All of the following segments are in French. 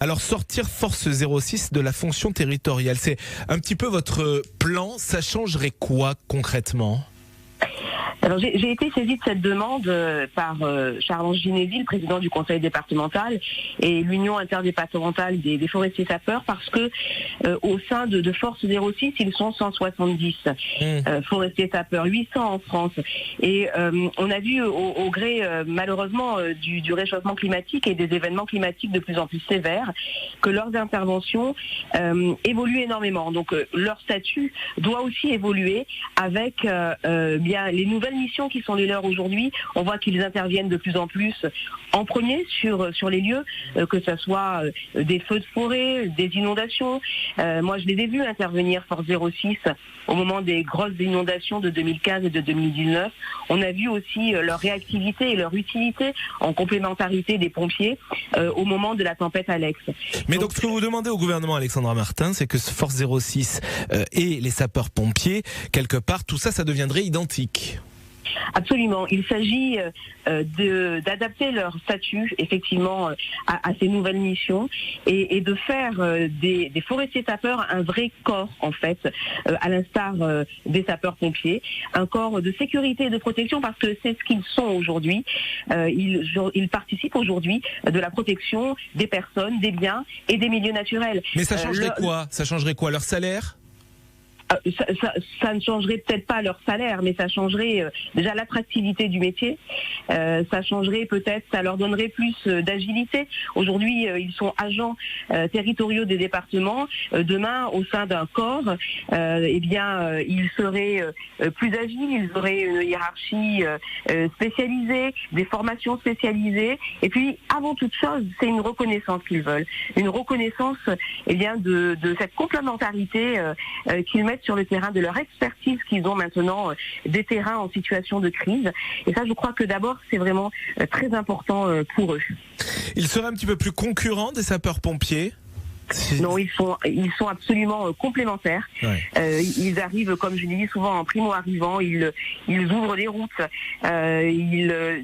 Alors sortir Force 06 de la fonction territoriale, c'est un petit peu votre plan. Ça changerait quoi concrètement ? Alors j'ai été saisie de cette demande par Charles-Ange Ginéville, le président du conseil départemental, et l'union interdépartementale des forestiers sapeurs, parce que au sein de Force 06, ils sont 170 forestiers sapeurs, 800 en France. Et on a vu au gré malheureusement du réchauffement climatique et des événements climatiques de plus en plus sévères que leurs interventions évoluent énormément. Donc leur statut doit aussi évoluer avec bien les nouvelles missions qui sont les leurs aujourd'hui. On voit qu'ils interviennent de plus en plus en premier sur les lieux, que ce soit des feux de forêt, des inondations. Moi, je les ai vus intervenir, Force 06, au moment des grosses inondations de 2015 et de 2019. On a vu aussi leur réactivité et leur utilité en complémentarité des pompiers au moment de la tempête Alex. Mais donc ce que vous demandez au gouvernement, Alexandra Martin, c'est que Force 06 et les sapeurs-pompiers, quelque part, tout ça, ça deviendrait identique. Absolument. Il s'agit d'adapter leur statut effectivement à ces nouvelles missions et de faire des forestiers sapeurs un vrai corps en fait, à l'instar des sapeurs-pompiers, un corps de sécurité et de protection, parce que c'est ce qu'ils sont aujourd'hui. Ils participent aujourd'hui de la protection des personnes, des biens et des milieux naturels. Mais ça changerait quoi ? Ça changerait quoi ? Leur salaire ? Ça ne changerait peut-être pas leur salaire, mais ça changerait déjà l'attractivité du métier. Ça changerait peut-être, ça leur donnerait plus d'agilité. Aujourd'hui, ils sont agents territoriaux des départements. Demain, au sein d'un corps, ils seraient plus agiles. Ils auraient une hiérarchie spécialisée, des formations spécialisées. Et puis, avant toute chose, c'est une reconnaissance qu'ils veulent, une reconnaissance, de cette complémentarité qu'ils mettent sur le terrain, de leur expertise qu'ils ont maintenant des terrains en situation de crise. Et ça, je crois que d'abord, c'est vraiment très important pour eux. Ils seraient un petit peu plus concurrents des sapeurs-pompiers ? Non, ils sont absolument complémentaires. Ouais. Ils arrivent, comme je le dis souvent, en primo-arrivant, ils ouvrent des routes.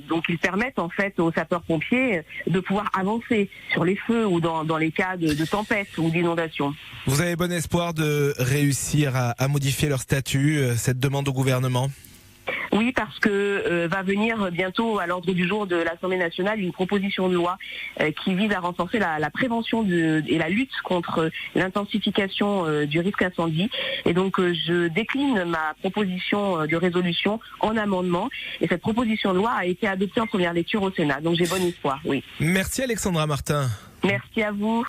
Donc ils permettent en fait aux sapeurs-pompiers de pouvoir avancer sur les feux ou dans les cas de tempête ou d'inondation. Vous avez bon espoir de réussir à modifier leur statut, cette demande au gouvernement ? Oui, parce que va venir bientôt à l'ordre du jour de l'Assemblée nationale une proposition de loi qui vise à renforcer la prévention et la lutte contre l'intensification du risque incendie. Et donc je décline ma proposition de résolution en amendement. Et cette proposition de loi a été adoptée en première lecture au Sénat. Donc j'ai bon espoir, oui. Merci Alexandra Martin. Merci à vous.